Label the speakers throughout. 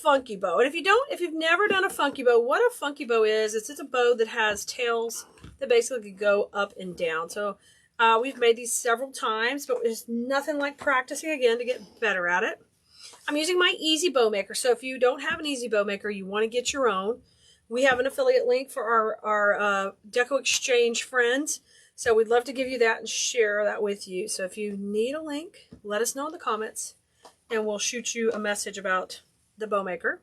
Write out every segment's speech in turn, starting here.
Speaker 1: funky bow. And if you've never done a funky bow, what a funky bow is, it's a bow that has tails that basically go up and down. So we've made these several times, but there's nothing like practicing again to get better at it. I'm using my Easy Bow Maker. So if you don't have an Easy Bow Maker, you want to get your own. We have an affiliate link for our Deco Exchange friends. So we'd love to give you that and share that with you. So if you need a link, let us know in the comments and we'll shoot you a message about the bow maker.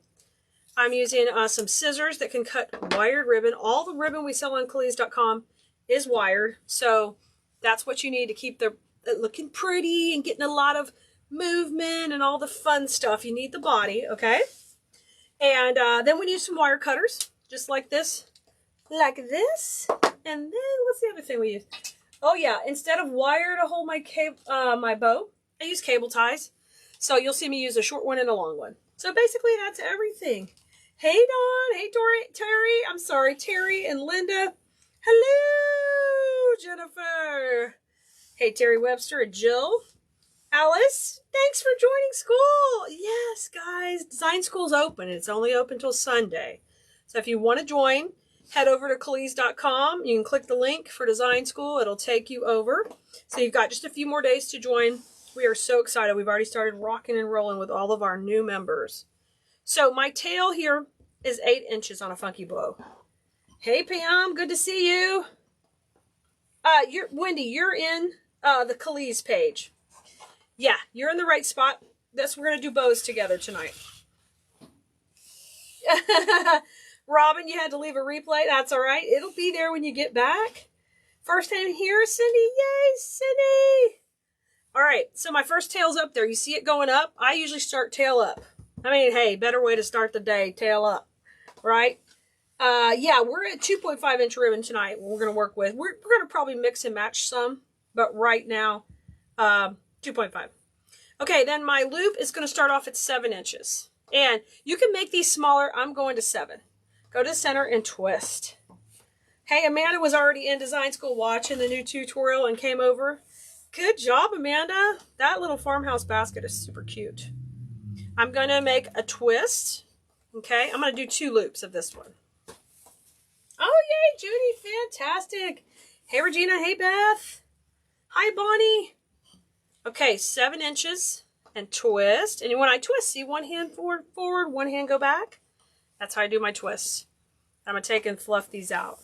Speaker 1: I'm using some scissors that can cut wired ribbon. All the ribbon we sell on Cleese.com is wired. So that's what you need to keep it looking pretty and getting a lot of movement and all the fun stuff. You need the body, okay? And then we need some wire cutters, just like this. Like this. And then what's the other thing we use? Oh yeah, instead of wire to hold my bow, I use cable ties. So you'll see me use a short one and a long one. So basically that's everything. Hey Dawn, hey Terry and Linda. Hello, Jennifer. Hey Terry Webster and Jill. Alice, thanks for joining school. Yes, guys, design school's open and it's only open till Sunday. So if you want to join, head over to Cleese.com. You can click the link for design school. It'll take you over. So you've got just a few more days to join. We are so excited. We've already started rocking and rolling with all of our new members. So my tail here is 8 inches on a funky bow. Hey Pam, good to see you. Wendy, you're in the Cleese page. Yeah, you're in the right spot. We're going to do bows together tonight. Robin, you had to leave a replay. That's all right. It'll be there when you get back. First time here, Cindy. Yay, Cindy. All right, so my first tail's up there. You see it going up? I usually start tail up. I mean, hey, better way to start the day, tail up, right? Yeah, we're at 2.5 inch ribbon tonight. We're going to work with. We're going to probably mix and match some, but right now, 2.5. Okay, then my loop is going to start off at 7 inches. And you can make these smaller. I'm going to 7. Go to the center and twist. Hey, Amanda was already in design school watching the new tutorial and came over. Good job, Amanda. That little farmhouse basket is super cute. I'm going to make a twist. Okay, I'm going to do 2 loops of this one. Oh, yay, Judy. Fantastic. Hey, Regina. Hey, Beth. Hi, Bonnie. Okay, 7 inches and twist. And when I twist, see one hand forward, one hand go back. That's how I do my twists. I'm going to take and fluff these out.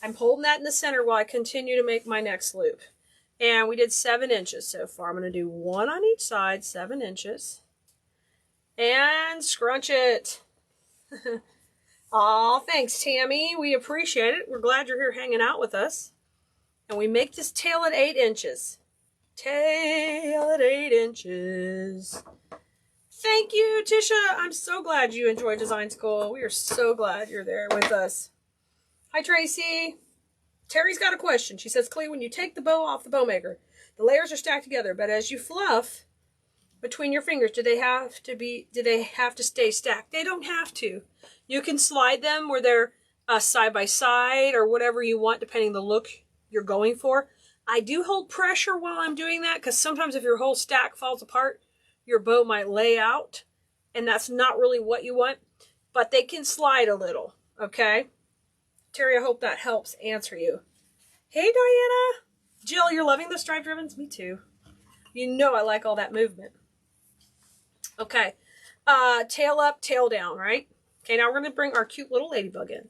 Speaker 1: I'm holding that in the center while I continue to make my next loop. And we did 7 inches so far. I'm going to do 1 on each side, 7 inches. And scrunch it. Aw, thanks, Tammy. We appreciate it. We're glad you're here hanging out with us. And we make this tail at 8 inches. Tail at 8 inches. Thank you, Tisha. I'm so glad you enjoyed design school. We are so glad you're there with us. Hi, Tracy. Terry's got a question. She says, Clee, when you take the bow off the bow maker, the layers are stacked together, but as you fluff between your fingers, do they have to stay stacked? They don't have to. You can slide them where they're side by side or whatever you want, depending on the look you're going for. I do hold pressure while I'm doing that because sometimes if your whole stack falls apart, your bow might lay out, and that's not really what you want, but they can slide a little, okay? Terry, I hope that helps answer you. Hey, Diana. Jill, you're loving the striped ribbons? Me too. You know I like all that movement. Okay, tail up, tail down, right? Okay, now we're going to bring our cute little ladybug in.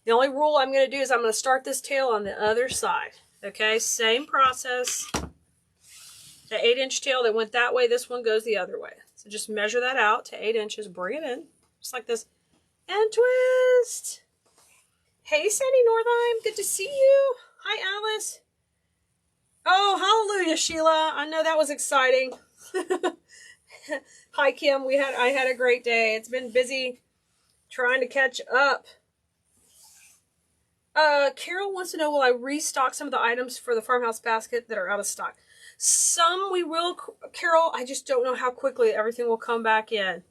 Speaker 1: The only rule I'm going to do is I'm going to start this tail on the other side. Okay, same process. The 8 inch tail that went that way, this one goes the other way. So just measure that out to 8 inches, bring it in, just like this, and twist. Hey, Sandy Northeim, good to see you. Hi, Alice. Oh, hallelujah, Sheila. I know that was exciting. Hi, Kim. I had a great day. It's been busy trying to catch up. Carol wants to know, will I restock some of the items for the farmhouse basket that are out of stock? Some we will, Carol. I just don't know how quickly everything will come back in.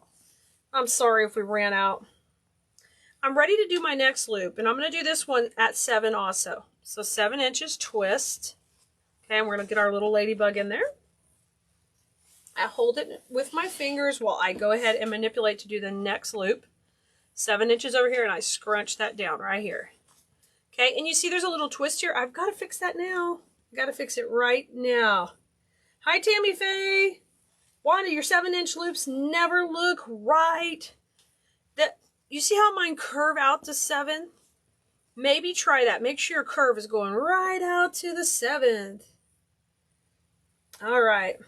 Speaker 1: I'm sorry if we ran out. I'm ready to do my next loop, and I'm going to do this one at 7 also. So 7 inches twist. Okay, and we're going to get our little ladybug in there. I hold it with my fingers while I go ahead and manipulate to do the next loop. 7 inches over here, and I scrunch that down right here. Okay, and you see there's a little twist here. I've got to fix that now. I've got to fix it right now. Hi, Tammy Faye. Wanda, your 7-inch loops never look right. You see how mine curve out to 7? Maybe try that. Make sure your curve is going right out to the 7th. All right.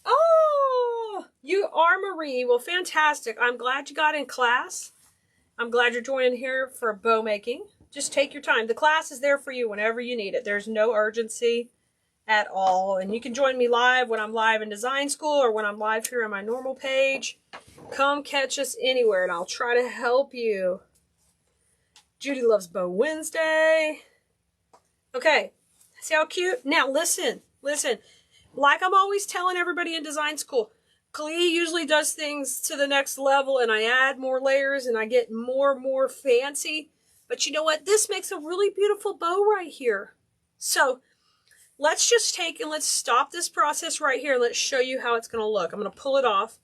Speaker 1: Oh, you are Marie. Well, fantastic. I'm glad you got in class. I'm glad you're joining here for bow making. Just take your time. The class is there for you whenever you need it. There's no urgency at all. And you can join me live when I'm live in design school or when I'm live here on my normal page. Come catch us anywhere and I'll try to help you. Judy loves Bow Wednesday. Okay, see how cute? Now listen. Like I'm always telling everybody in design school, Glee usually does things to the next level and I add more layers and I get more fancy. But you know what? This makes a really beautiful bow right here. So let's just take and let's stop this process right here and let's show you how it's going to look. I'm going to pull it off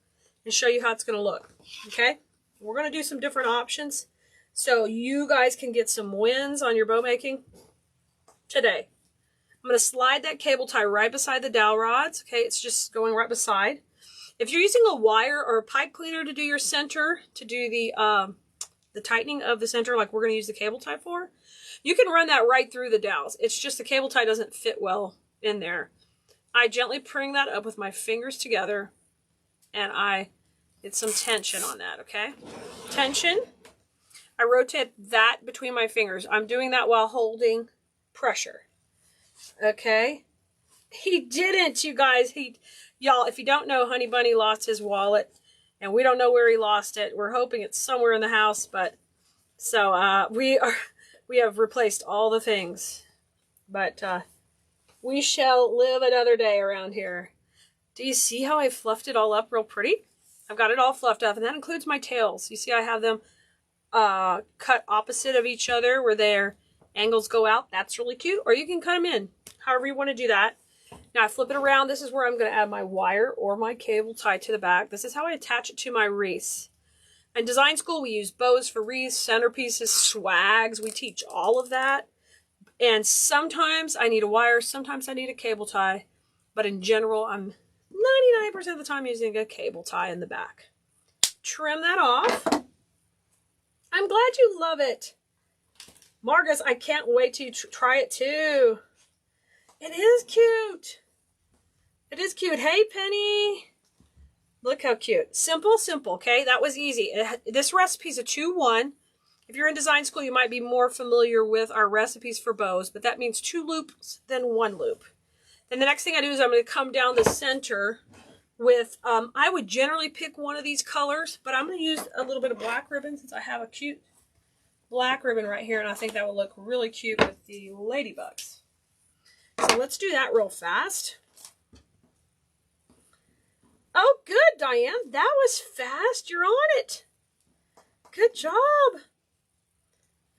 Speaker 1: and show you how it's going to look. Okay? We're going to do some different options so you guys can get some wins on your bow making today. I'm going to slide that cable tie right beside the dowel rods. Okay? It's just going right beside. If you're using a wire or a pipe cleaner to do your center, to do the tightening of the center like we're going to use the cable tie for, you can run that right through the dowels. It's just the cable tie doesn't fit well in there. I gently bring that up with my fingers together and I get some tension on that, okay? Tension. I rotate that between my fingers. I'm doing that while holding pressure, okay? He didn't, you guys. Y'all, if you don't know, Honey Bunny lost his wallet and we don't know where he lost it. We're hoping it's somewhere in the house, but so we have replaced all the things, but we shall live another day around here. Do you see how I fluffed it all up real pretty? I've got it all fluffed up, and that includes my tails. You see I have them cut opposite of each other where their angles go out. That's really cute. Or you can cut them in, however you want to do that. Now I flip it around. This is where I'm going to add my wire or my cable tie to the back. This is how I attach it to my wreaths. In design school, we use bows for wreaths, centerpieces, swags. We teach all of that. And sometimes I need a wire, sometimes I need a cable tie. But in general, I'm 99% of the time using a cable tie in the back. Trim that off. I'm glad you love it. Margus, I can't wait to try it too. It is cute. It is cute. Hey, Penny. Look how cute. Simple, okay? That was easy. This recipe's a 2-1. If you're in design school, you might be more familiar with our recipes for bows, but that means 2 loops, then 1 loop. Then the next thing I do is I'm going to come down the center with, I would generally pick one of these colors, but I'm going to use a little bit of black ribbon since I have a cute black ribbon right here, and I think that will look really cute with the Ladybugs. So let's do that real fast. Oh, good, Diane. That was fast. You're on it. Good job.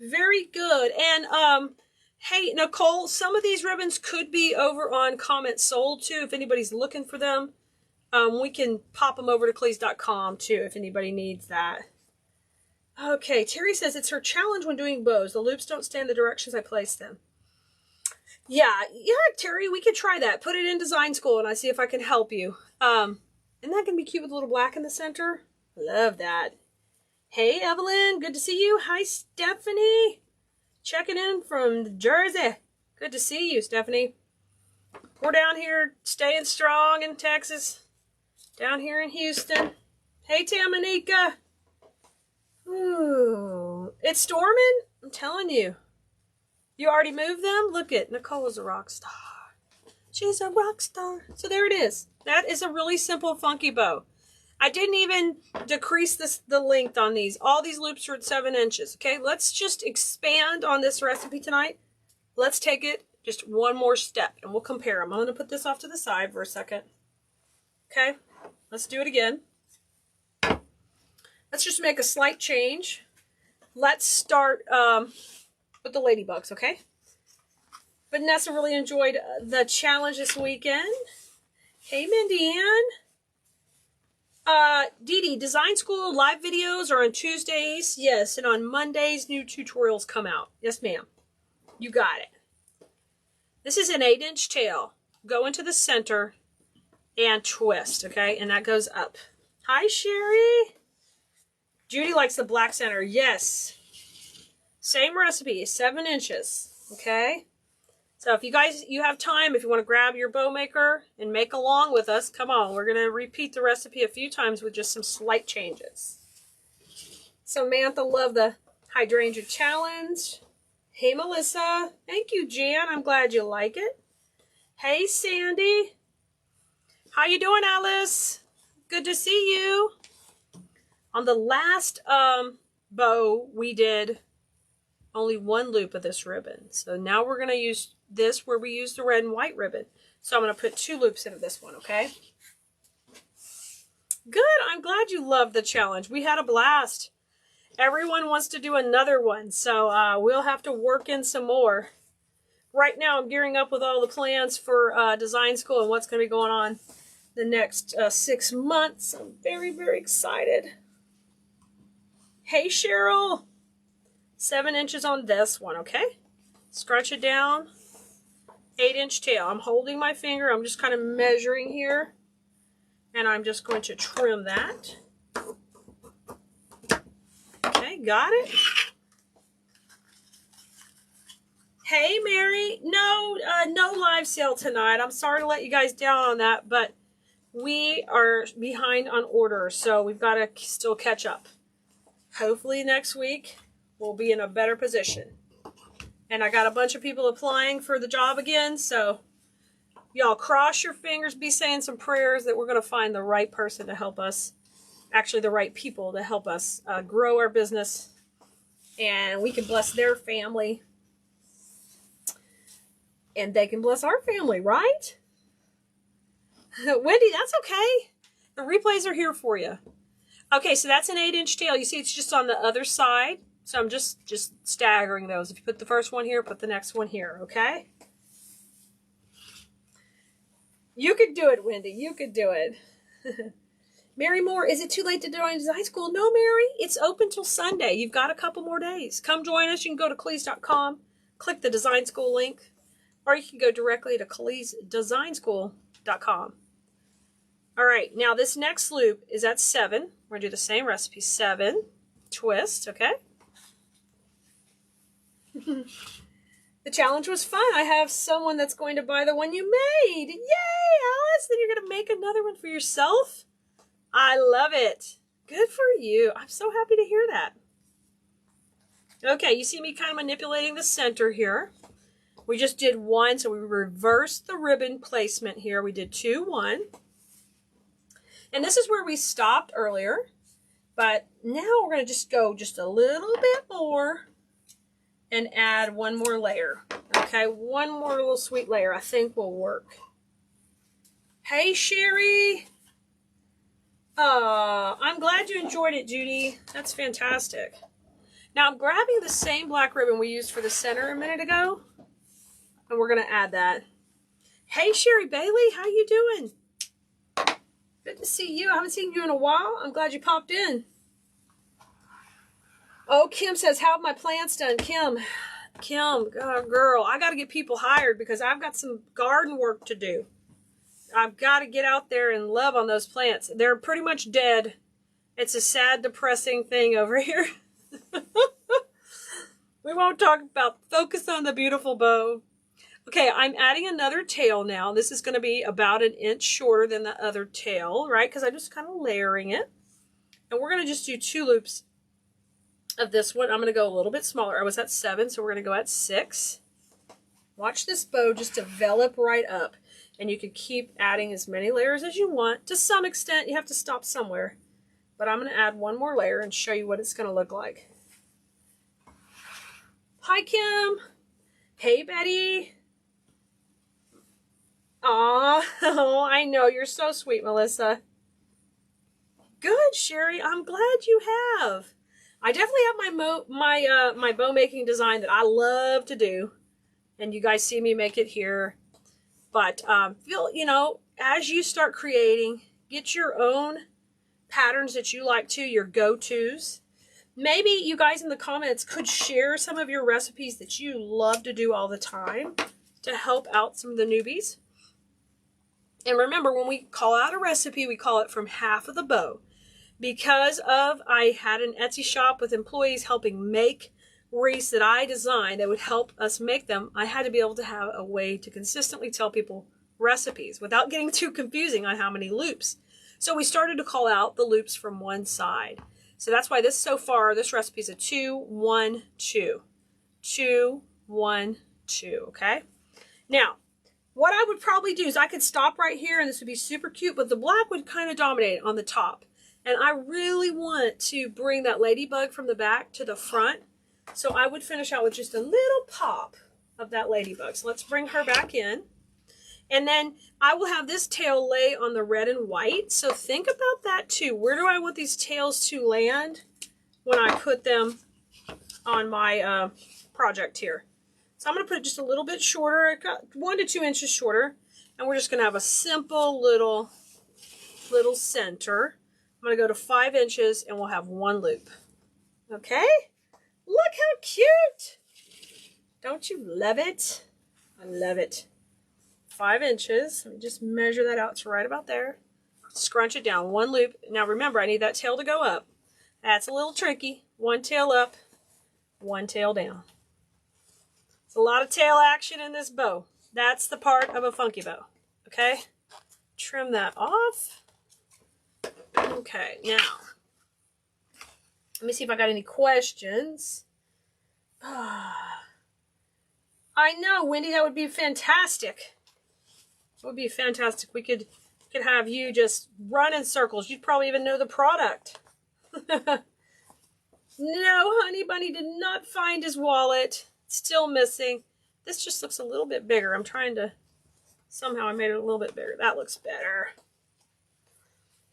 Speaker 1: Very good. And, hey, Nicole, some of these ribbons could be over on Comment Sold, too, if anybody's looking for them. We can pop them over to Cleese.com, too, if anybody needs that. Okay, Terry says it's her challenge when doing bows. The loops don't stay in the directions I place them. Yeah, Terry, we could try that. Put it in design school, and I see if I can help you. Isn't that going to be cute with a little black in the center? Love that. Hey, Evelyn. Good to see you. Hi, Stephanie. Checking in from Jersey. Good to see you, Stephanie. We're down here staying strong in Texas. Down here in Houston. Hey, Tamanika. Ooh. It's storming? I'm telling you. You already moved them? Look at Nicole is a rock star. She's a rock star. So there it is. That is a really simple, funky bow. I didn't even decrease the length on these. All these loops are at 7 inches. Okay, let's just expand on this recipe tonight. Let's take it just one more step and we'll compare them. I'm going to put this off to the side for a second. Okay, let's do it again. Let's just make a slight change. Let's start with the Ladybugs, okay? Vanessa really enjoyed the challenge this weekend. Hey, Mindy Ann. Dee Dee, Design School live videos are on Tuesdays. Yes, and on Mondays, new tutorials come out. Yes, ma'am. You got it. This is an 8-inch tail. Go into the center and twist, okay? And that goes up. Hi, Sherry. Judy likes the black center. Yes. Same recipe, 7 inches, okay? So if you have time, if you want to grab your bow maker and make along with us, come on. We're going to repeat the recipe a few times with just some slight changes. Samantha loved the hydrangea challenge. Hey, Melissa. Thank you, Jan. I'm glad you like it. Hey, Sandy. How you doing, Alice? Good to see you. On the last bow, we did only 1 loop of this ribbon. So now we're going to use this where we use the red and white ribbon. So I'm going to put 2 loops into this one, okay? Good. I'm glad you loved the challenge. We had a blast. Everyone wants to do another one, so we'll have to work in some more. Right now, I'm gearing up with all the plans for design school and what's going to be going on the next 6 months. I'm very, very excited. Hey, Cheryl. 7 inches on this one, okay? Scrunch it down. 8-inch tail. I'm holding my finger. I'm just kind of measuring here. And I'm just going to trim that. Okay, got it. Hey, Mary. No live sale tonight. I'm sorry to let you guys down on that, but we are behind on orders, so we've got to still catch up. Hopefully next week we'll be in a better position. And I got a bunch of people applying for the job again, so y'all cross your fingers, be saying some prayers that we're going to find the right person to help us, actually the right people to help us grow our business, and we can bless their family, and they can bless our family, right? Wendy, that's okay. The replays are here for you. Okay, so that's an 8-inch tail. You see it's just on the other side. So I'm just staggering those. If you put the first one here, put the next one here, okay? You could do it, Wendy. You could do it. Mary Moore, is it too late to join design school? No, Mary. It's open till Sunday. You've got a couple more days. Come join us. You can go to Cleese.com, click the design school link, or you can go directly to CleeseDesignSchool.com. All right, now this next loop is at 7. We're going to do the same recipe. 7, twist, okay? The challenge was fun. I have someone that's going to buy the one you made. Yay, Alice! Then you're going to make another one for yourself? I love it. Good for you. I'm so happy to hear that. Okay, you see me kind of manipulating the center here. We just did 1, so we reversed the ribbon placement here. We did 2, 1. And this is where we stopped earlier. But now we're going to just go just a little bit more and add 1 more layer. Okay, 1 more little sweet layer I think will work. Hey, Sherry. I'm glad you enjoyed it, Judy. That's fantastic. Now I'm grabbing the same black ribbon we used for the center a minute ago, and we're going to add that. Hey, Sherry Bailey, how you doing? Good to see you. I haven't seen you in a while. I'm glad you popped in. Oh, Kim says, how have my plants done? Kim, girl, I got to get people hired because I've got some garden work to do. I've got to get out there and love on those plants. They're pretty much dead. It's a sad, depressing thing over here. We won't talk about, focus on the beautiful bow. Okay, I'm adding another tail now. This is going to be about 1 inch shorter than the other tail, right? Because I'm just kind of layering it. And we're going to just do 2 loops of this one. I'm going to go a little bit smaller. I was at 7, so we're going to go at 6. Watch this bow just develop right up. And you can keep adding as many layers as you want. To some extent, you have to stop somewhere. But I'm going to add 1 more layer and show you what it's going to look like. Hi, Kim. Hey, Betty. Aw, oh, I know. You're so sweet, Melissa. Good, Sherry. I'm glad you have. I definitely have my bow making design that I love to do. And you guys see me make it here. But, you know, as you start creating, get your own patterns that you like to, your go-tos. Maybe you guys in the comments could share some of your recipes that you love to do all the time to help out some of the newbies. And remember, when we call out a recipe, we call it from half of the bow. Because I had an Etsy shop with employees helping make wreaths that I designed that would help us make them, I had to be able to have a way to consistently tell people recipes without getting too confusing on how many loops. So we started to call out the loops from one side. So that's why this recipe is a 2, 1, 2. 2, 1, 2, okay? Now, what I would probably do is I could stop right here and this would be super cute, but the black would kind of dominate on the top. And I really want to bring that ladybug from the back to the front. So I would finish out with just a little pop of that ladybug. So let's bring her back in. And then I will have this tail lay on the red and white. So think about that too. Where do I want these tails to land when I put them on my project here? So I'm going to put it just a little bit shorter, 1 to 2 inches shorter. And we're just going to have a simple little center. I'm going to go to 5 inches and we'll have 1 loop. Okay? Look how cute! Don't you love it? I love it. 5 inches. Let me just measure that out. It's right about there. Scrunch it down. 1 loop. Now remember, I need that tail to go up. That's a little tricky. 1 tail up, 1 tail down. It's a lot of tail action in this bow. That's the part of a funky bow. Okay? Trim that off. Okay, now, let me see if I got any questions. I know, Wendy, that would be fantastic. It would be fantastic. We could have you just run in circles. You'd probably even know the product. No, Honey Bunny did not find his wallet. Still missing. This just looks a little bit bigger. I'm trying to, somehow I made it a little bit bigger. That looks better.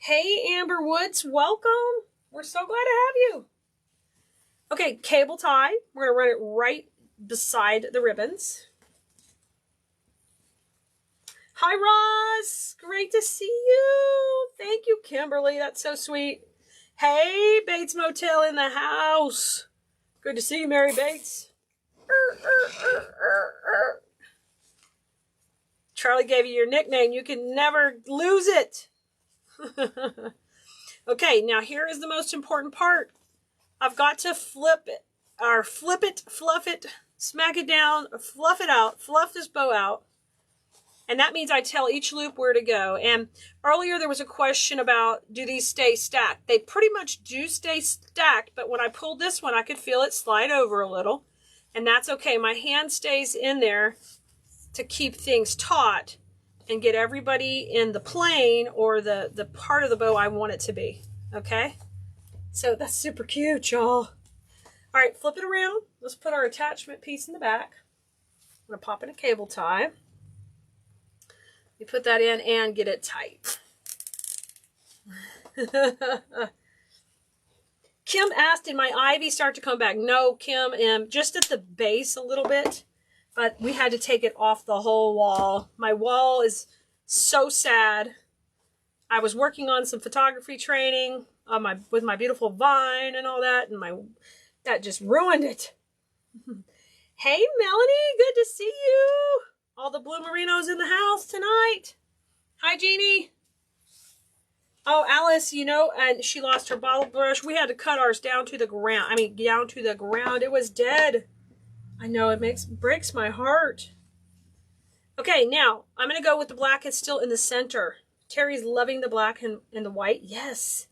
Speaker 1: Hey, Amber Woods, welcome. We're so glad to have you. Okay, cable tie. We're going to run it right beside the ribbons. Hi, Ross. Great to see you. Thank you, Kimberly. That's so sweet. Hey, Bates Motel in the house. Good to see you, Mary Bates. Charlie gave you your nickname. You can never lose it. Okay, now here is the most important part. I've got to flip it, fluff it, smack it down, fluff it out, fluff this bow out. And that means I tell each loop where to go. And earlier there was a question about, do these stay stacked? They pretty much do stay stacked, but when I pulled this one, I could feel it slide over a little. And that's okay. My hand stays in there to keep things taut and get everybody in the plane or the part of the bow I want it to be. Okay? So that's super cute, y'all. All right, flip it around. Let's put our attachment piece in the back. I'm going to pop in a cable tie. You put that in and get it tight. Kim asked, did my ivy start to come back? No, Kim, just at the base a little bit. But we had to take it off the whole wall. My wall is so sad. I was working on some photography training with my beautiful vine and all that, and that just ruined it. Hey, Melanie, good to see you. All the blue merinos in the house tonight. Hi, Jeannie. Oh, Alice, you know, and she lost her bottle brush. We had to cut ours down to the ground. I mean, down to the ground. It was dead. I know, it breaks my heart. Okay, now, I'm going to go with the black. It's still in the center. Terry's loving the black and the white. Yes.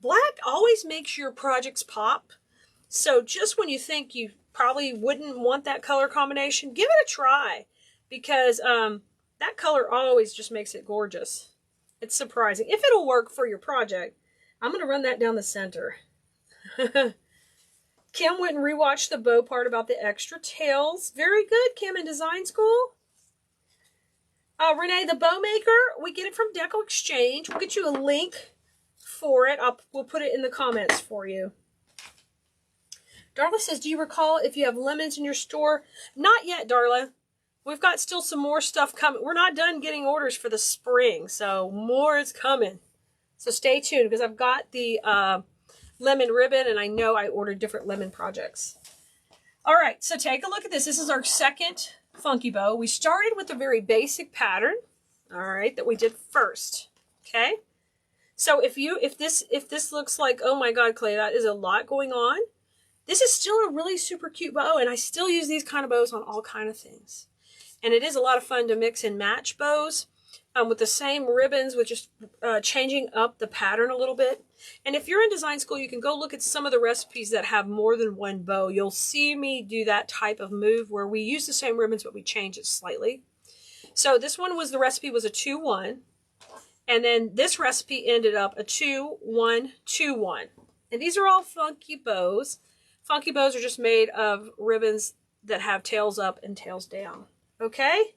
Speaker 1: Black always makes your projects pop. So just when you think you probably wouldn't want that color combination, give it a try. Because that color always just makes it gorgeous. It's surprising. If it'll work for your project, I'm going to run that down the center. Kim went and rewatched the bow part about the extra tails. Very good, Kim, in design school. Renee, the bow maker, we get it from Deco Exchange. We'll get you a link for it. We'll put it in the comments for you. Darla says, do you recall if you have lemons in your store? Not yet, Darla. we've got still some more stuff coming. We're not done getting orders for the spring, so more is coming. So stay tuned, because I've got the lemon ribbon, and I know I ordered different lemon projects. All right, so take a look at this. This is our second funky bow. We started with a very basic pattern, all right, that we did first. Okay, so if this looks like, oh my God, Clay, that is a lot going on, this is still a really super cute bow, and I still use these kind of bows on all kind of things. And it is a lot of fun to mix and match bows with the same ribbons, with just changing up the pattern a little bit. And if you're in design school, you can go look at some of the recipes that have more than one bow. You'll see me do that type of move where we use the same ribbons, but we change it slightly. So this one was, the recipe was a 2-1. And then this recipe ended up a 2-1-2-1. And these are all funky bows. Funky bows are just made of ribbons that have tails up and tails down. Okay?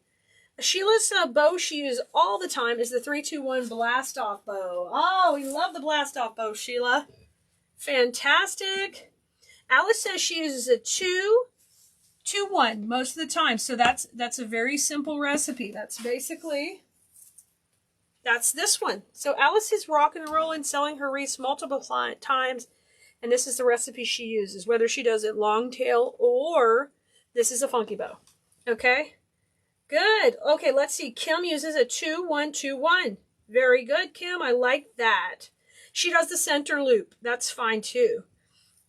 Speaker 1: Sheila's bow she uses all the time is the 3-2-1 blast off bow. Oh, we love the blast off bow, Sheila. Fantastic. Alice says she uses a 2-2-1 most of the time. So that's a very simple recipe. That's basically, that's this one. So Alice is rocking and rolling, selling her wreaths multiple times. And this is the recipe she uses, whether she does it long tail or this is a funky bow. Okay? Good. Okay, let's see. Kim uses a 2-1-2-1. Very good, Kim. I like that. She does the center loop. That's fine, too.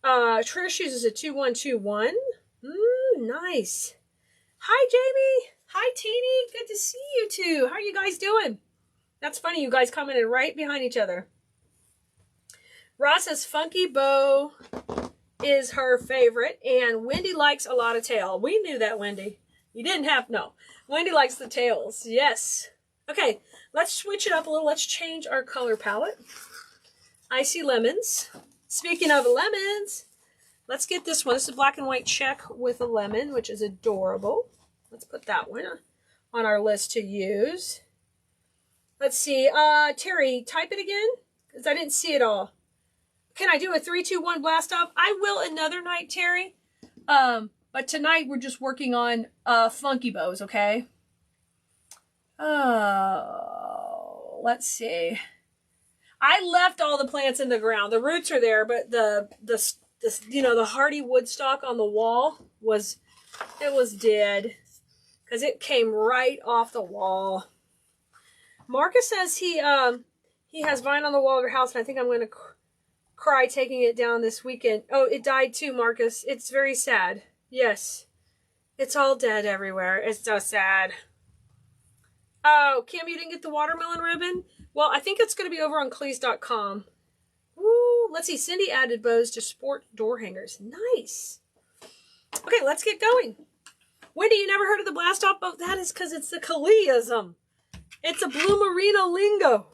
Speaker 1: Trish uses a 2-1-2-1. Nice. Hi, Jamie. Hi, Teeny. Good to see you, too. How are you guys doing? That's funny. You guys commented right behind each other. Ross says funky bow is her favorite, and Wendy likes a lot of tail. We knew that, Wendy. You didn't have, no. Wendy likes the tails, yes. Okay, let's switch it up a little. Let's change our color palette. Icy lemons. Speaking of lemons, let's get this one. This is a black and white check with a lemon, which is adorable. Let's put that one on our list to use. Let's see. Terry, type it again, because I didn't see it all. Can I do a 3-2-1 blast off? I will another night, Terry. But tonight we're just working on funky bows, okay? Oh, let's see. I left all the plants in the ground. The roots are there, but the you know, the hardy wood stock on the wall was dead because it came right off the wall. Marcus says he has vine on the wall of your house, and I think I'm going to cry taking it down this weekend. Oh, it died too, Marcus. It's very sad. Yes. It's all dead everywhere. It's so sad. Oh, Kim, you didn't get the watermelon ribbon? Well, I think it's going to be over on Cleese.com. Woo! Let's see. Cindy added bows to sport door hangers. Nice. Okay, let's get going. Wendy, you never heard of the blast off bow? That is because it's the Kaleism. It's a Blue Marino lingo.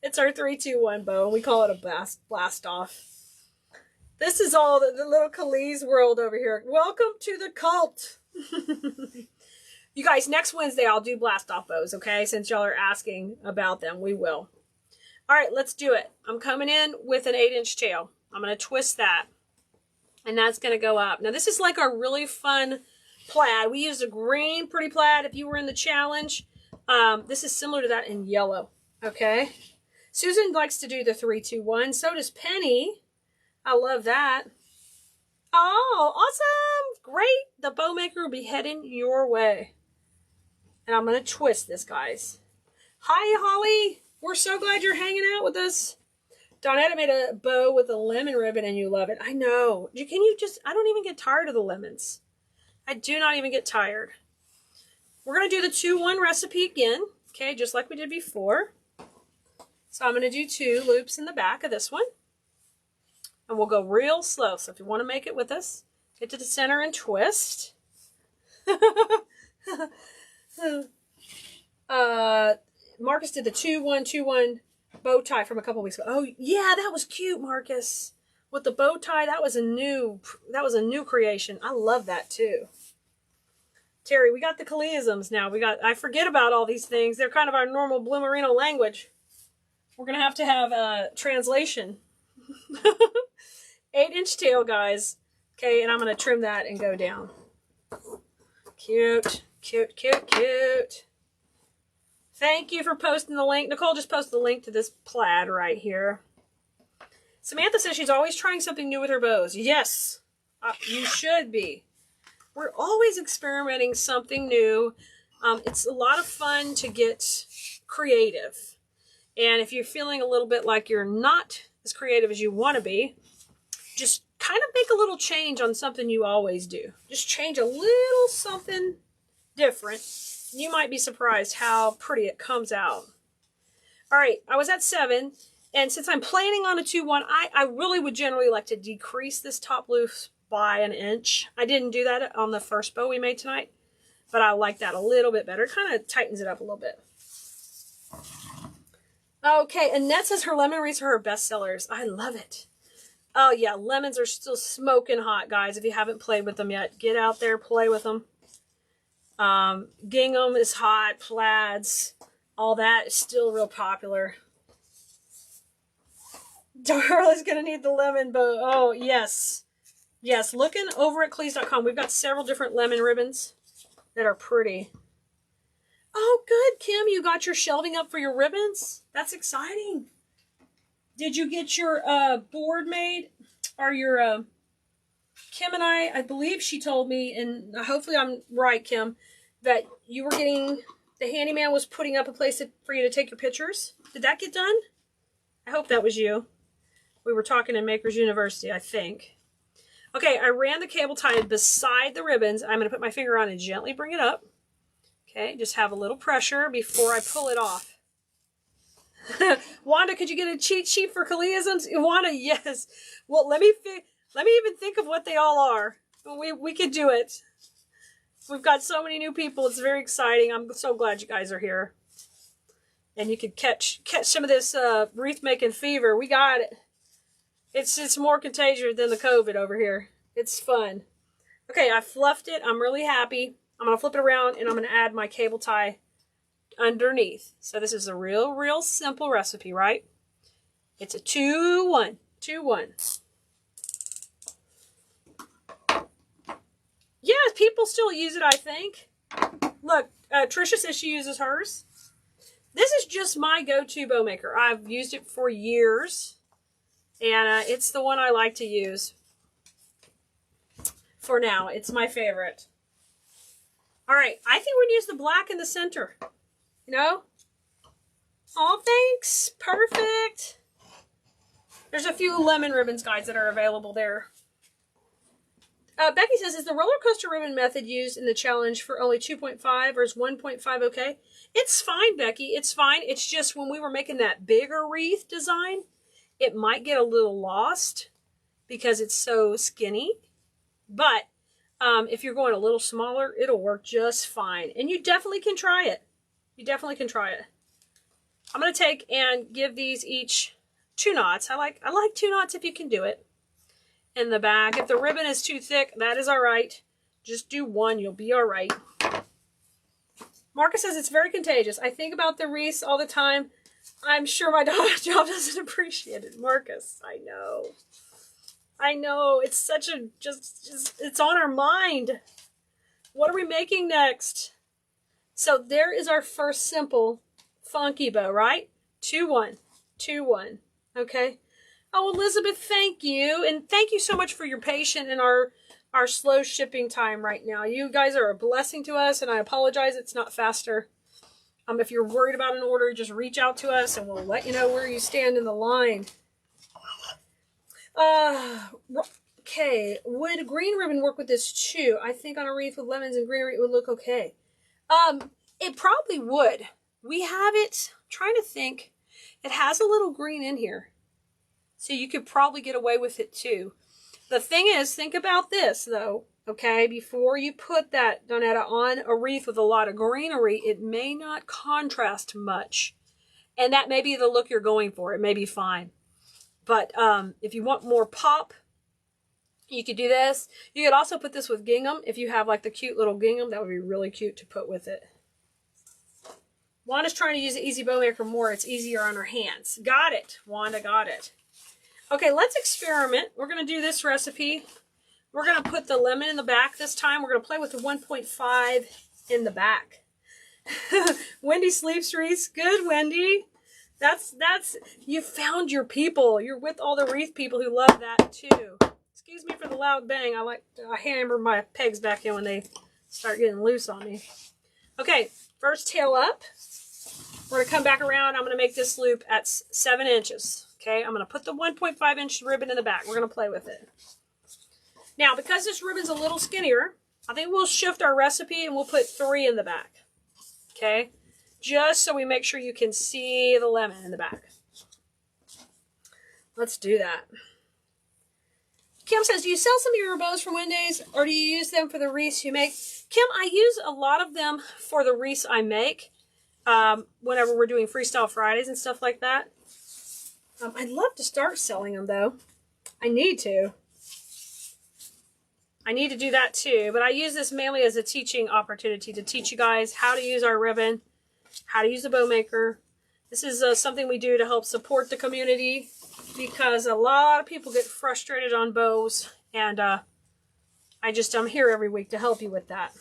Speaker 1: It's our 3-2-1 bow, and we call it a blast off. This is all the little Khalees world over here. Welcome to the cult. You guys, next Wednesday I'll do blast off bows, okay? Since y'all are asking about them, we will. All right, let's do it. I'm coming in with an 8-inch tail. I'm going to twist that, and that's going to go up. Now, this is like our really fun plaid. We used a green pretty plaid if you were in the challenge. This is similar to that in yellow, okay? Susan likes to do the 3-2-1. So does Penny. I love that. Oh, awesome. Great. The bow maker will be heading your way. And I'm going to twist this, guys. Hi, Holly. We're so glad you're hanging out with us. Donetta made a bow with a lemon ribbon and you love it. I know. I don't even get tired of the lemons. I do not even get tired. We're going to do the 2-1 recipe again. Okay, just like we did before. So I'm going to do 2 loops in the back of this one. And we'll go real slow. So if you want to make it with us, get to the center and twist. Marcus did the 2-1-2-1 bow tie from a couple weeks ago. Oh, yeah, that was cute, Marcus. With the bow tie, that was a new creation. I love that too. Terry, we got the Kaleisms now. I forget about all these things. They're kind of our normal Blue Marino language. We're going to have a translation. 8-inch tail, guys. Okay, and I'm going to trim that and go down. Cute, cute, cute, cute. Thank you for posting the link. Nicole just posted the link to this plaid right here. Samantha says she's always trying something new with her bows. Yes, you should be. We're always experimenting something new. It's a lot of fun to get creative. And if you're feeling a little bit like you're not as creative as you want to be, just kind of make a little change on something you always do. Just change a little something different. You might be surprised how pretty it comes out. All right, I was at 7. And since I'm planning on a 2-1, I really would generally like to decrease this top loop by 1 inch. I didn't do that on the first bow we made tonight, but I like that a little bit better. It kind of tightens it up a little bit. Okay, Annette says her lemon wreaths are her best sellers. I love it. Oh yeah, lemons are still smoking hot, guys. If you haven't played with them yet, get out there, play with them. Gingham is hot, plaids, all that is still real popular. Darla's gonna need the lemon bow. Oh, yes. Yes, looking over at Cleese.com, we've got several different lemon ribbons that are pretty. Oh, good, Kim. You got your shelving up for your ribbons? That's exciting. Did you get your board made? Or your, Kim and I believe she told me, and hopefully I'm right, Kim, that you were getting, the handyman was putting up a place for you to take your pictures. Did that get done? I hope that was you. We were talking in Makers University, I think. Okay, I ran the cable tie beside the ribbons. I'm going to put my finger on and gently bring it up. Okay, just have a little pressure before I pull it off. Wanda, could you get a cheat sheet for Kaleisms? Wanda, yes. Well, let me even think of what they all are. We could do it. We've got so many new people. It's very exciting. I'm so glad you guys are here. And you could catch some of this wreath making fever. We got it. It's more contagious than the COVID over here. It's fun. Okay, I fluffed it. I'm really happy. I'm going to flip it around and I'm going to add my cable tie underneath. So this is a real simple recipe, right? It's a 2-1. 2-1. Yeah, people still use it, I think. Look, Trisha says she uses hers. This is just my go-to bow maker. I've used it for years. And it's the one I like to use. For now, it's my favorite. All right, I think we're going to use the black in the center. You know? Oh, thanks. Perfect. There's a few lemon ribbons, guys, that are available there. Becky says, is the roller coaster ribbon method used in the challenge for only 2.5 or is 1.5 okay? It's fine, Becky. It's fine. It's just when we were making that bigger wreath design, it might get a little lost because it's so skinny. But if you're going a little smaller, it'll work just fine. And you definitely can try it. You definitely can try it. I'm going to take and give these each 2 knots. I like 2 knots if you can do it. In the back. If the ribbon is too thick, that is all right. Just do 1. You'll be all right. Marcus says it's very contagious. I think about the wreaths all the time. I'm sure my job doesn't appreciate it. Marcus, I know. I know. It's such a, just it's on our mind. What are we making next? So there is our first simple funky bow, right? 2-1. 2-1. Okay. Oh, Elizabeth, thank you. And thank you so much for your patience and our slow shipping time right now. You guys are a blessing to us, and I apologize it's not faster. If you're worried about an order, just reach out to us, and we'll let you know where you stand in the line. Okay. Would green ribbon work with this too? I think on a wreath with lemons and greenery it would look okay. It probably would. We have it, I'm trying to think. It has a little green in here. So you could probably get away with it too. The thing is, think about this though, okay? Before you put that Donetta on a wreath with a lot of greenery, it may not contrast much. And that may be the look you're going for. It may be fine. But if you want more pop, you could do this. You could also put this with gingham. If you have like the cute little gingham, that would be really cute to put with it. Wanda's trying to use the Easy Bow Maker more. It's easier on her hands. Got it. Wanda got it. Okay, let's experiment. We're going to do this recipe We're going to put the lemon in the back this time. We're going to play with the 1.5 in the back. Wendy sleeps, Reese. Good, Wendy. That's, you found your people. You're with all the wreath people who love that too. Excuse me for the loud bang. I hammer my pegs back in when they start getting loose on me. Okay, first tail up. We're going to come back around. I'm going to make this loop at 7 inches. Okay, I'm going to put the 1.5 inch ribbon in the back. We're going to play with it. Now, because this ribbon's a little skinnier, I think we'll shift our recipe and we'll put 3 in the back. Okay, just so we make sure you can see the lemon in the back. Let's do that. Kim says, do you sell some of your bows from Wendy's or do you use them for the wreaths you make? Kim, I use a lot of them for the wreaths I make whenever we're doing Freestyle Fridays and stuff like that. I'd love to start selling them, though. I need to. I need to do that, too. But I use this mainly as a teaching opportunity to teach you guys how to use our ribbon, how to use the bow maker. This is something we do to help support the community because a lot of people get frustrated on bows. And I'm here every week to help you with that.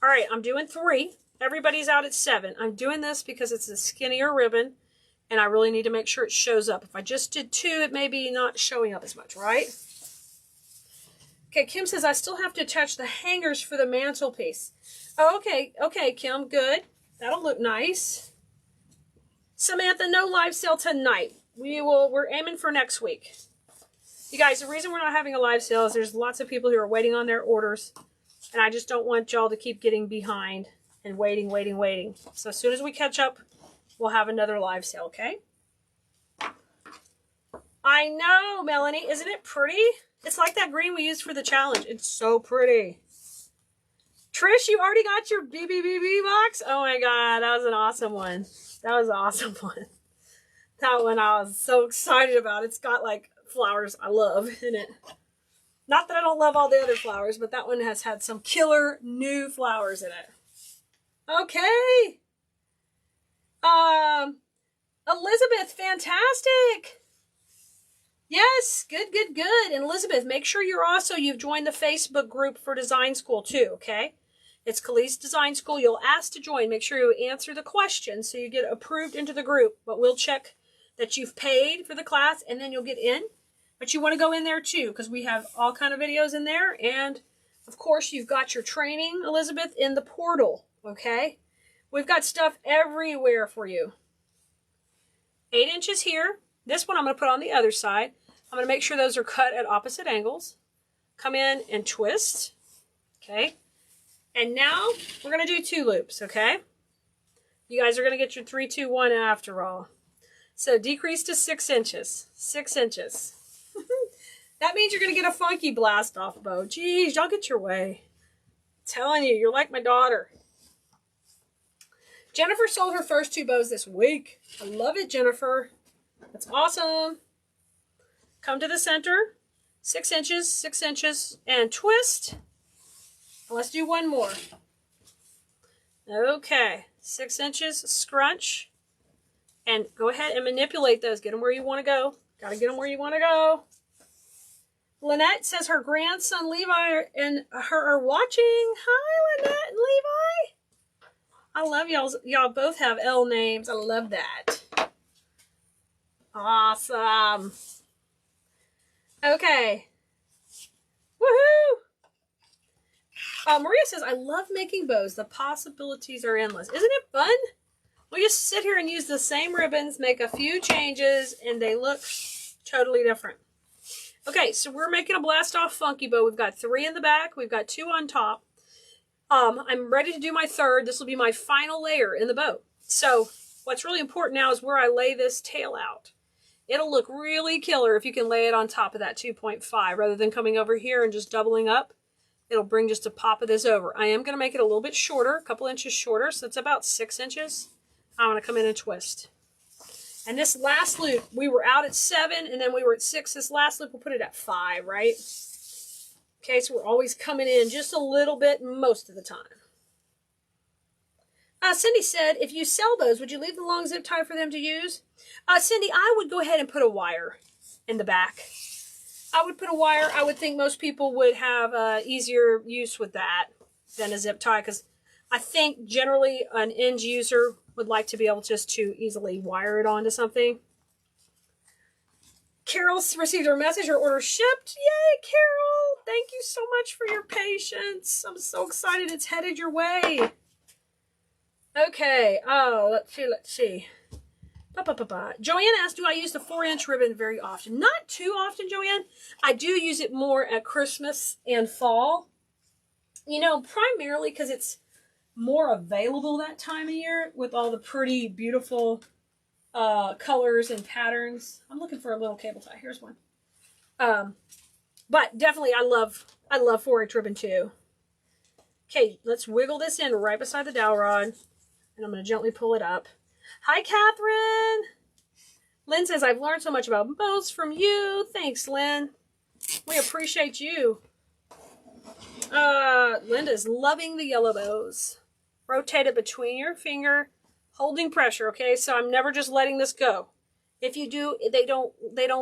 Speaker 1: All right, I'm doing 3. Everybody's out at 7. I'm doing this because it's a skinnier ribbon. And I really need to make sure it shows up. If I just did 2, it may be not showing up as much, right? Okay, Kim says, I still have to attach the hangers for the mantelpiece. Oh, okay. Okay, Kim, good. That'll look nice. Samantha, no live sale tonight. We're aiming for next week. You guys, the reason we're not having a live sale is there's lots of people who are waiting on their orders. And I just don't want y'all to keep getting behind and waiting. So as soon as we catch up, we'll have another live sale, okay? I know, Melanie. Isn't it pretty? It's like that green we used for the challenge. It's so pretty. Trish, you already got your BBBB box? Oh my God, that was an awesome one. That was an awesome one. That one I was so excited about. It's got like flowers I love in it. Not that I don't love all the other flowers, but that one has had some killer new flowers in it. Okay. Elizabeth, fantastic. Yes, good. And Elizabeth, make sure you've joined the Facebook group for Design School too, okay? It's Khalees Design School. You'll ask to join. Make sure you answer the questions so you get approved into the group. But we'll check that you've paid for the class and then you'll get in. But you want to go in there too because we have all kind of videos in there. And of course, you've got your training, Elizabeth, in the portal, okay? We've got stuff everywhere for you. 8 inches here. This one I'm going to put on the other side. I'm going to make sure those are cut at opposite angles. Come in and twist. Okay. And now we're going to do 2 loops. Okay. You guys are going to get your 3, 2, 1 after all. So decrease to 6 inches. 6 inches. That means you're going to get a funky blast off bow. Geez, y'all get your way. I'm telling you, you're like my daughter. Jennifer sold her first 2 bows this week. I love it, Jennifer. That's awesome. Come to the center. 6 inches, and twist. Let's do one more. Okay. 6 inches, scrunch. And go ahead and manipulate those. Get them where you want to go. Got to get them where you want to go. Lynette says her grandson Levi and her are watching. Hi, Lynette and Levi. I love y'all. Y'all both have L names. I love that. Awesome. Okay. Woohoo! Maria says, I love making bows. The possibilities are endless. Isn't it fun? We just sit here and use the same ribbons, make a few changes, and they look totally different. Okay, so we're making a blast off funky bow. We've got 3 in the back. We've got 2 on top. I'm ready to do my 3rd. This will be my final layer in the bow. So what's really important now is where I lay this tail out. It'll look really killer if you can lay it on top of that 2.5 rather than coming over here and just doubling up. It'll bring just a pop of this over. I am going to make it a little bit shorter, a couple inches shorter, so it's about 6 inches. I'm going to come in and twist. And this last loop, we were out at 7 and then we were at 6. This last loop, we'll put it at 5, right? Okay, so we're always coming in just a little bit most of the time. Cindy said, if you sell those, would you leave the long zip tie for them to use? Cindy, I would go ahead and put a wire in the back. I would put a wire. I would think most people would have easier use with that than a zip tie, because I think generally an end user would like to be able just to easily wire it onto something. Carol's received her message. Her order shipped. Yay, Carol! Thank you so much for your patience. I'm so excited it's headed your way. Okay. Oh, let's see. Joanne asked, do I use the 4-inch ribbon very often? Not too often, Joanne. I do use it more at Christmas and fall. You know, primarily because it's more available that time of year with all the pretty, beautiful colors and patterns. I'm looking for a little cable tie. Here's one. But definitely I love 4-inch ribbon too. Okay, let's wiggle this in right beside the dowel rod. And I'm going to gently pull it up. Hi, Catherine. Lynn says, I've learned so much about bows from you. Thanks, Lynn. We appreciate you. Linda's loving the yellow bows. Rotate it between your finger, holding pressure, okay? So I'm never just letting this go. If you do, they don't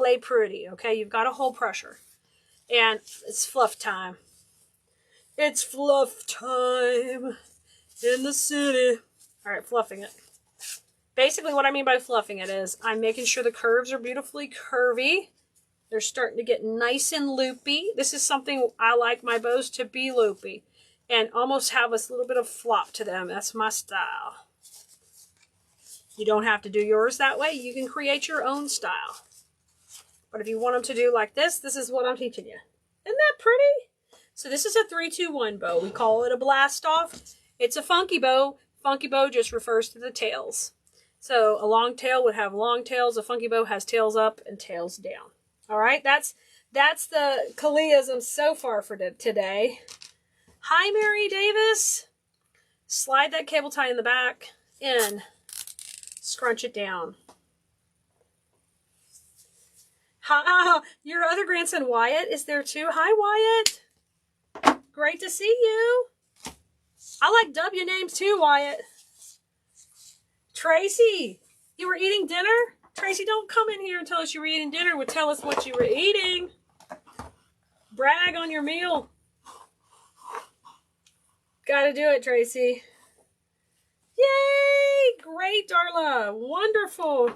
Speaker 1: lay pretty, okay? You've got to hold pressure. And it's fluff time. It's fluff time in the city. All right, fluffing it. Basically, what I mean by fluffing it is I'm making sure the curves are beautifully curvy. They're starting to get nice and loopy. This is something I like my bows to be loopy and almost have a little bit of flop to them. That's my style. You don't have to do yours that way. You can create your own style. But if you want them to do like this, this is what I'm teaching you. Isn't that pretty? So this is a 3-2-1 bow. We call it a blast off. It's a funky bow. Funky bow just refers to the tails. So a long tail would have long tails. A funky bow has tails up and tails down. All right, that's the Kaleism so far for today. Hi, Mary Davis. Slide that cable tie in the back and scrunch it down. Hi, your other grandson Wyatt is there too. Hi, Wyatt. Great to see you. I like W names too, Wyatt. Tracy, you were eating dinner? Tracy, don't come in here and tell us you were eating dinner. Tell us what you were eating. Brag on your meal. Gotta do it, Tracy. Yay! Great, Darla. Wonderful.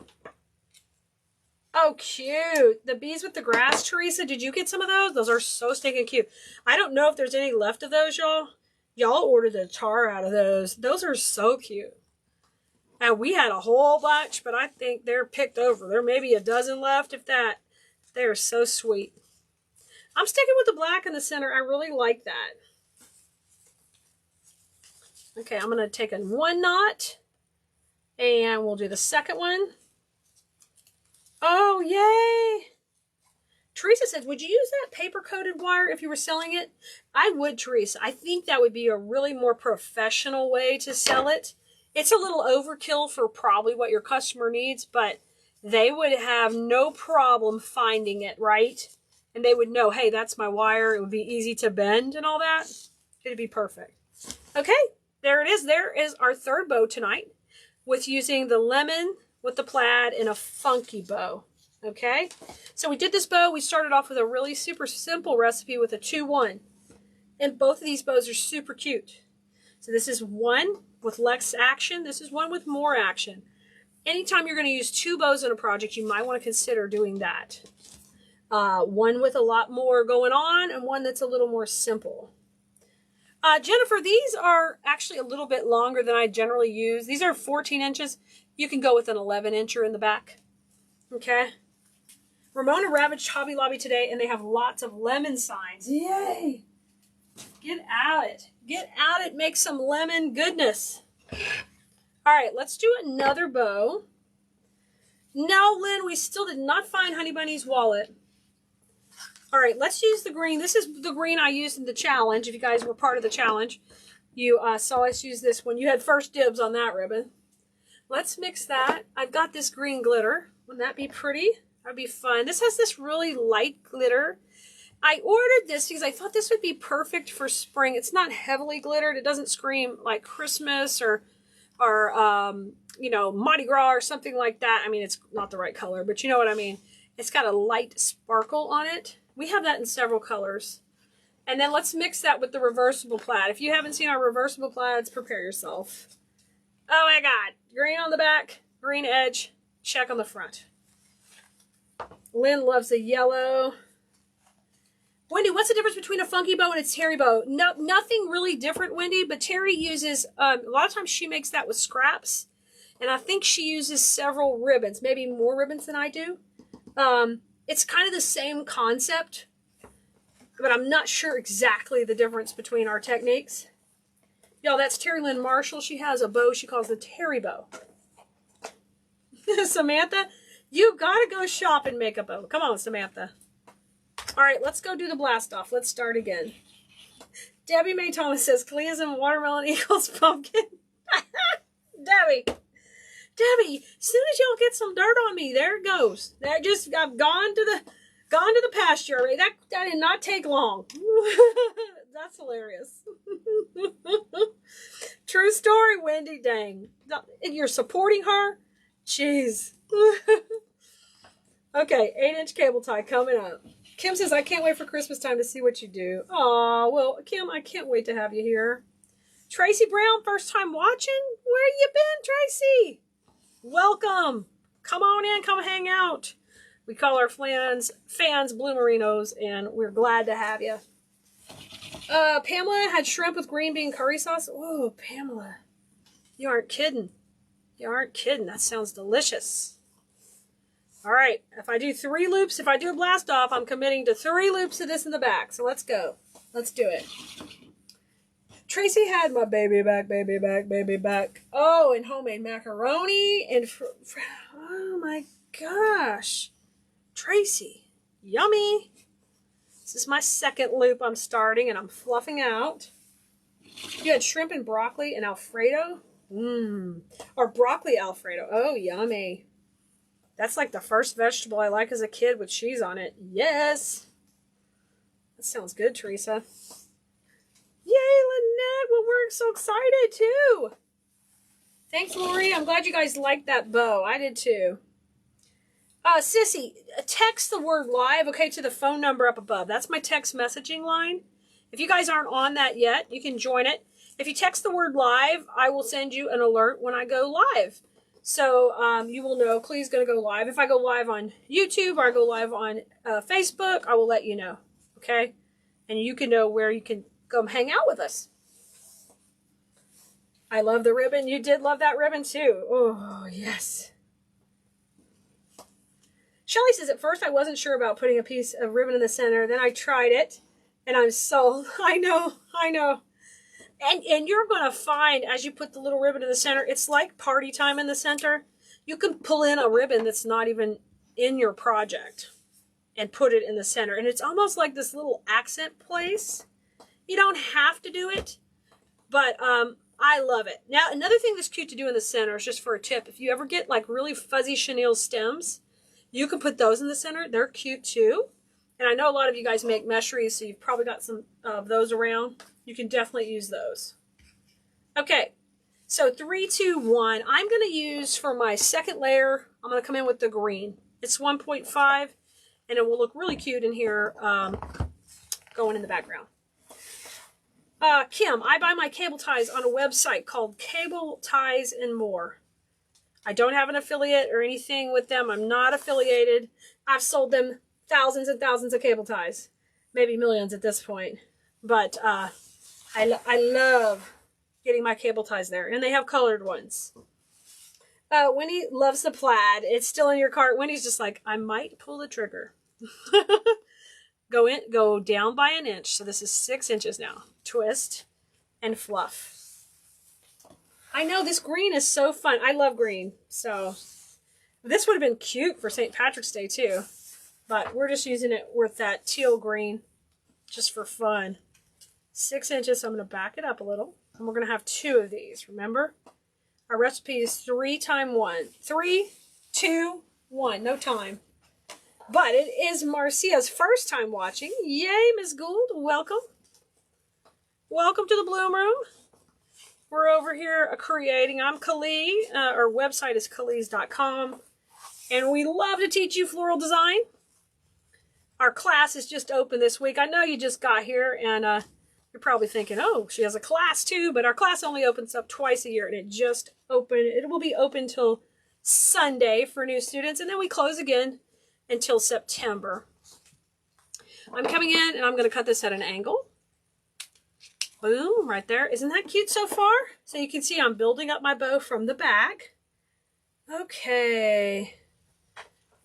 Speaker 1: Oh, cute. The bees with the grass, Theresa. Did you get some of those? Those are so stinking cute. I don't know if there's any left of those, y'all. Y'all ordered the tar out of those. Those are so cute. And we had a whole bunch, but I think they're picked over. There may be a dozen left, if that. They are so sweet. I'm sticking with the black in the center. I really like that. Okay, I'm going to take one knot, and we'll do the second one. Oh, yay! Theresa says, would you use that paper-coated wire if you were selling it? I would, Theresa. I think that would be a really more professional way to sell it. It's a little overkill for probably what your customer needs, but they would have no problem finding it, right? And they would know, hey, that's my wire. It would be easy to bend and all that. It'd be perfect. Okay, there it is. There is our third bow tonight with using the lemon with the plaid in a funky bow. Okay, so we did this bow. We started off with a really super simple recipe with a 2-1. And both of these bows are super cute. So this is one with less action. This is one with more action. Anytime you're going to use 2 bows in a project, you might want to consider doing that. One with a lot more going on and one that's a little more simple. Jennifer, these are actually a little bit longer than I generally use. These are 14 inches. You can go with an 11-incher in the back. Okay. Ramona ravaged Hobby Lobby today, and they have lots of lemon signs. Yay! Get at it. Get at it. Make some lemon goodness. All right, let's do another bow. No, Lynn, we still did not find Honey Bunny's wallet. All right, let's use the green. This is the green I used in the challenge. If you guys were part of the challenge, you saw us use this one. You had first dibs on that ribbon. Let's mix that. I've got this green glitter. Wouldn't that be pretty? That would be fun. This has this really light glitter. I ordered this because I thought this would be perfect for spring. It's not heavily glittered. It doesn't scream like Christmas or you know, Mardi Gras or something like that. I mean, it's not the right color, but you know what I mean. It's got a light sparkle on it. We have that in several colors. And then let's mix that with the reversible plaid. If you haven't seen our reversible plaids, prepare yourself. Oh my God. Green on the back, green edge, check on the front. Lynn loves the yellow. Wendy, what's the difference between a funky bow and a terry bow? No, nothing really different, Wendy, but Terry uses, a lot of times she makes that with scraps. And I think she uses several ribbons, maybe more ribbons than I do. It's kind of the same concept, but I'm not sure exactly the difference between our techniques. Y'all, that's Terry Lynn Marshall. She has a bow she calls the Terry bow. Samantha, you gotta go shop and make a bow. Come on, Samantha. All right, let's go do the blast off. Let's start again. Debbie Mae Thomas says, Cleism watermelon equals pumpkin. Debbie, as soon as y'all get some dirt on me, there it goes. That just, I've gone to the pasture already. That did not take long. That's hilarious. True story, Wendy. Dang. You're supporting her? Jeez. Okay, 8-inch cable tie coming up. Kim says, I can't wait for Christmas time to see what you do. Aw, well, Kim, I can't wait to have you here. Tracy Brown, first time watching? Where you been, Tracy? Welcome. Come on in, come hang out. We call our fans Blue Merinos, and we're glad to have you. Pamela had shrimp with green bean curry sauce. Oh, Pamela, you aren't kidding. You aren't kidding. That sounds delicious. All right, if I do 3 loops, if I do a blast off, I'm committing to 3 loops of this in the back. So let's go. Let's do it. Tracy had my baby back, baby back, baby back. Oh, and homemade macaroni. And oh my gosh. Tracy, yummy. This is my 2nd loop I'm starting, and I'm fluffing out. You had shrimp and broccoli and Alfredo. Or broccoli Alfredo. Oh, yummy. That's like the first vegetable I like as a kid with cheese on it. Yes. That sounds good, Theresa. Yay, Lynette. Well, we're so excited, too. Thanks, Lori. I'm glad you guys liked that bow. I did, too. Sissy, text the word live, okay, to the phone number up above. That's my text messaging line. If you guys aren't on that yet, you can join it. If you text the word live, I will send you an alert when I go live. So you will know Clee's going to go live. If I go live on YouTube or I go live on Facebook, I will let you know, okay? And you can know where you can come hang out with us. I love the ribbon. You did love that ribbon too. Oh, yes. Shelly says, at first I wasn't sure about putting a piece of ribbon in the center. Then I tried it, and I'm sold. I know. And you're going to find, as you put the little ribbon in the center, it's like party time in the center. You can pull in a ribbon that's not even in your project and put it in the center. And it's almost like this little accent place. You don't have to do it, but I love it. Now, another thing that's cute to do in the center is just for a tip. If you ever get like really fuzzy chenille stems, you can put those in the center. They're cute too. And I know a lot of you guys make mesh wreaths, so you've probably got some of those around. You can definitely use those. Okay, so 3, 2, 1. I'm going to use for my 2nd layer, I'm going to come in with the green. It's 1.5, and it will look really cute in here going in the background. Kim, I buy my cable ties on a website called Cable Ties and More. I don't have an affiliate or anything with them. I'm not affiliated. I've sold them thousands and thousands of cable ties. Maybe millions at this point. But I love getting my cable ties there. And they have colored ones. Winnie loves the plaid. It's still in your cart. Winnie's just like, I might pull the trigger. Go down by an inch. So this is 6 inches now. Twist and fluff. I know this green is so fun. I love green. So this would have been cute for St. Patrick's Day too. But we're just using it with that teal green just for fun. 6 inches. So I'm going to back it up a little. And we're going to have 2 of these. Remember? Our recipe is 3 times 1. 3, 2, 1. No time. But it is Marcia's first time watching. Yay, Ms. Gould. Welcome. Welcome to the Bloom Room. We're over here creating. I'm Kali. Our website is kalees.com. And we love to teach you floral design. Our class is just open this week. I know you just got here, and you're probably thinking, oh, she has a class too, but our class only opens up twice a year, and it just opened. It will be open till Sunday for new students, and then we close again until September. I'm coming in, and I'm going to cut this at an angle. Boom, right there. Isn't that cute so far? So you can see I'm building up my bow from the back. Okay.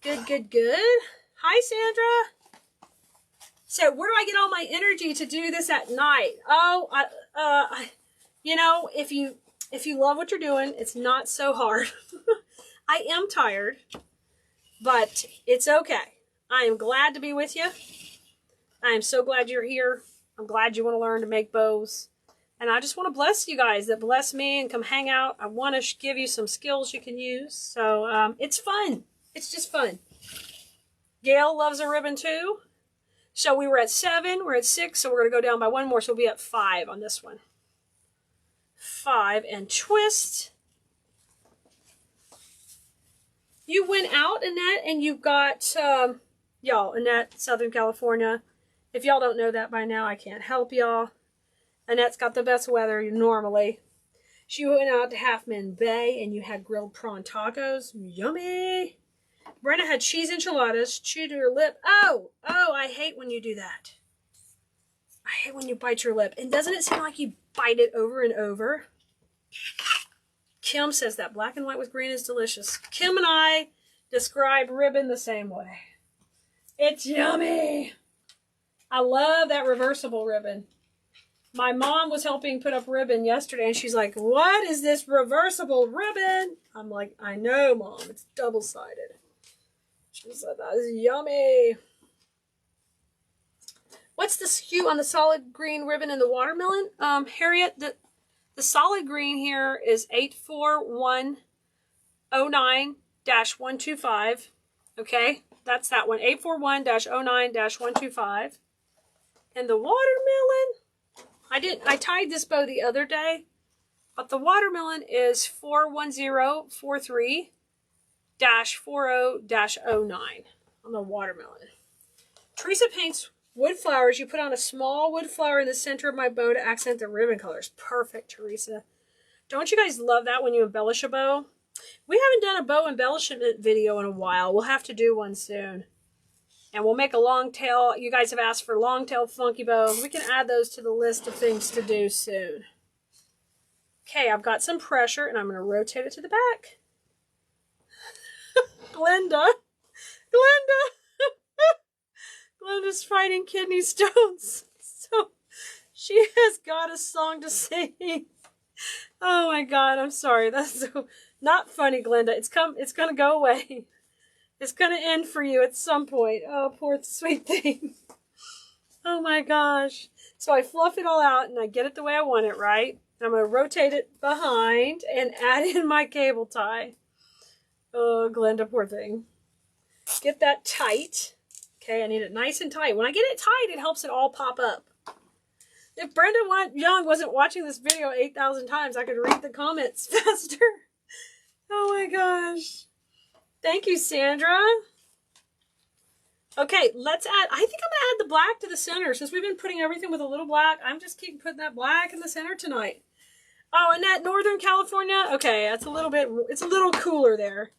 Speaker 1: Good, good, good. Hi, Sandra. So where do I get all my energy to do this at night? Oh, you know, if you love what you're doing, it's not so hard. I am tired, but it's okay. I am glad to be with you. I am so glad you're here. I'm glad you want to learn to make bows. And I just want to bless you guys that bless me and come hang out. I want to give you some skills you can use. So it's fun. It's just fun. Gail loves a ribbon too. So we were at 7. We're at 6. So we're going to go down by 1 more. So we'll be at 5 on this one. 5 and twist. You went out, Annette, and you got, y'all, Annette, Southern California. If y'all don't know that by now, I can't help y'all. Annette's got the best weather normally. She went out to Half Moon Bay, and you had grilled prawn tacos. Yummy. Brenda had cheese enchiladas, chewed her lip. Oh, I hate when you do that. I hate when you bite your lip. And doesn't it seem like you bite it over and over? Kim says that black and white with green is delicious. Kim and I describe ribbon the same way. It's yummy. I love that reversible ribbon. My mom was helping put up ribbon yesterday, and she's like, what is this reversible ribbon? I'm like, I know, Mom. It's double-sided. She said, that is yummy. What's the SKU on the solid green ribbon and the watermelon? Harriet, the solid green here is 84109-125. Okay, that's that one. 841-09-125. And the watermelon, I tied this bow the other day, but the watermelon is 41043-40-09 on the watermelon. Theresa paints wood flowers. You put on a small wood flower in the center of my bow to accent the ribbon colors. Perfect, Theresa. Don't you guys love that when you embellish a bow? We haven't done a bow embellishment video in a while. We'll have to do one soon. And we'll make a long tail. You guys have asked for long tail funky bows. We can add those to the list of things to do soon. Okay, I've got some pressure, and I'm going to rotate it to the back. Glenda's fighting kidney stones. So she has got a song to sing. Oh my God, I'm sorry. That's so not funny, Glenda. It's going to go away. It's going to end for you at some point. Oh, poor sweet thing. Oh my gosh. So I fluff it all out and I get it the way I want it, right? And I'm going to rotate it behind and add in my cable tie. Oh, Glenda, poor thing. Get that tight. Okay, I need it nice and tight. When I get it tight, it helps it all pop up. If Brenda Young wasn't watching this video 8,000 times, I could read the comments faster. Oh my gosh. Thank you, Sandra. Okay, let's add, I think I'm going to add the black to the center. Since we've been putting everything with a little black, I'm just keep putting that black in the center tonight. Oh, and that Northern California, okay, it's a little cooler there.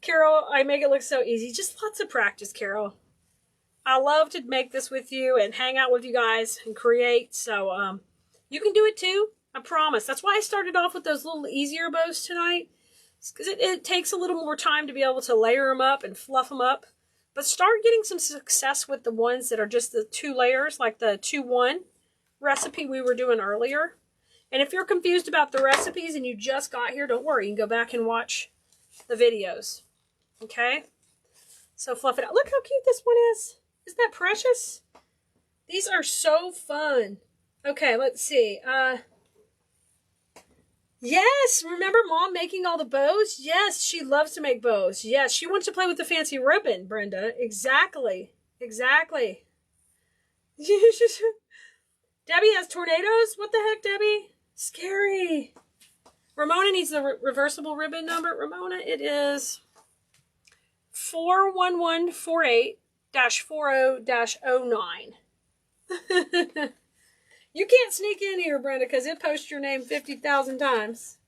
Speaker 1: Carol, I make it look so easy. Just lots of practice, Carol. I love to make this with you and hang out with you guys and create. So you can do it too. I promise. That's why I started off with those little easier bows tonight. Because it takes a little more time to be able to layer them up and fluff them up. But start getting some success with the ones that are just the 2 layers, like the 2-1 recipe we were doing earlier. And if you're confused about the recipes and you just got here, don't worry. You can go back and watch the videos. Okay? So fluff it out. Look how cute this one is. Isn't that precious? These are so fun. Okay, let's see. Yes, remember Mom making all the bows? Yes, she loves to make bows. Yes, she wants to play with the fancy ribbon, Brenda. Exactly. Exactly. Debbie has tornadoes? What the heck, Debbie? Scary. Ramona needs the reversible ribbon number. Ramona, it is 41148-40-09. You can't sneak in here, Brenda, because it posts your name 50,000 times.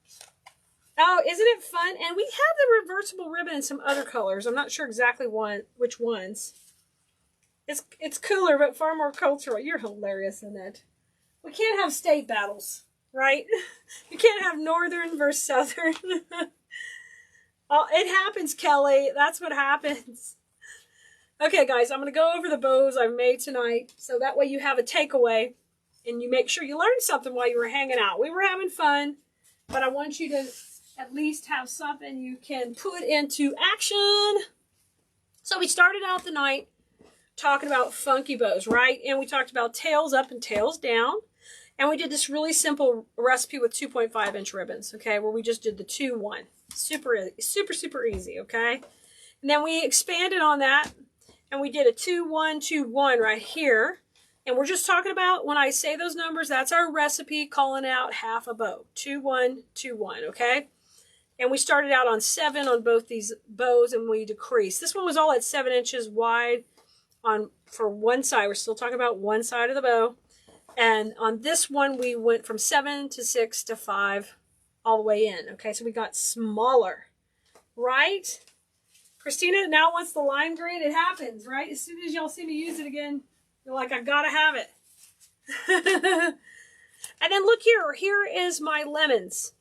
Speaker 1: Oh, isn't it fun? And we have the reversible ribbon in some other colors. I'm not sure exactly which ones. It's cooler, but far more cultural. You're hilarious in it. We can't have state battles, right? You can't have northern versus southern. Oh, it happens, Kelly. That's what happens. Okay, guys, I'm going to go over the bows I've made tonight, so that way you have a takeaway, and you make sure you learned something while you were hanging out. We were having fun, but I want you to at least have something you can put into action. So we started out the night talking about funky bows, right? And we talked about tails up and tails down. And we did this really simple recipe with 2.5-inch ribbons, okay, where we just did the 2-1. Super, super, super easy, okay? And then we expanded on that, and we did a 2-1-2-1 right here. And we're just talking about, when I say those numbers, that's our recipe calling out half a bow. 2-1-2-1, okay? And we started out on 7 on both these bows, and we decreased. This one was all at 7 inches wide for one side. We're still talking about one side of the bow. And on this one, we went from 7 to 6 to 5 all the way in. Okay, so we got smaller, right? Christina now wants the lime green. It happens, right? As soon as y'all see me use it again, you're like, I gotta have it. And then look here. Here is my lemons.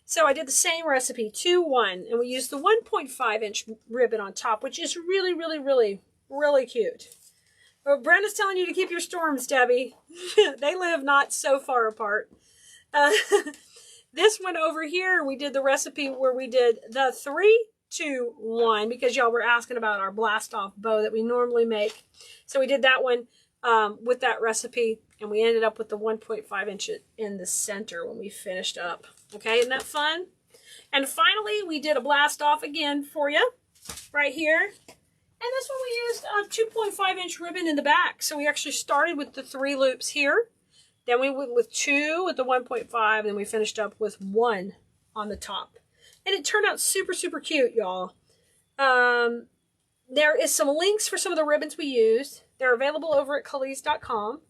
Speaker 1: So I did the same recipe, 2-1, and we used the 1.5-inch ribbon on top, which is really, really, really, really cute. Well, Brenda's telling you to keep your storms, Debbie. They live not so far apart. This one over here, we did the recipe where we did the 3-2-1, because y'all were asking about our blast-off bow that we normally make. So we did that one with that recipe, and we ended up with the 1.5 inch in the center when we finished up. Okay, isn't that fun? And finally, we did a blast-off again for you right here. And this one we used a 2.5-inch ribbon in the back. So we actually started with the 3 loops here. Then we went with 2 with the 1.5. Then we finished up with 1 on the top. And it turned out super, super cute, y'all. There is some links for some of the ribbons we used. They're available over at Khalees.com.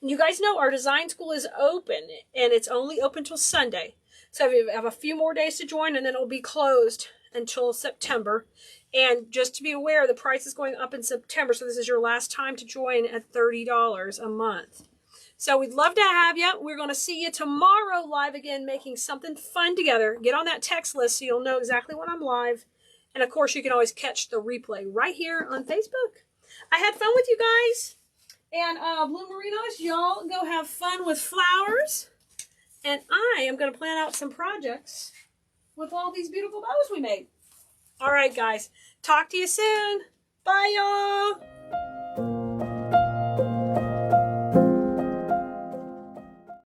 Speaker 1: And you guys know our design school is open. And it's only open till Sunday. So we have a few more days to join, and then it'll be closed until September. And just to be aware, the price is going up in September, so this is your last time to join at $30 a month. So we'd love to have you. We're going to see you tomorrow live again, making something fun together. Get on that text list so you'll know exactly when I'm live. And, of course, you can always catch the replay right here on Facebook. I had fun with you guys. And Blue Merinos, y'all go have fun with flowers. And I am going to plan out some projects with all these beautiful bows we made. All right, guys. Talk to you soon. Bye, y'all.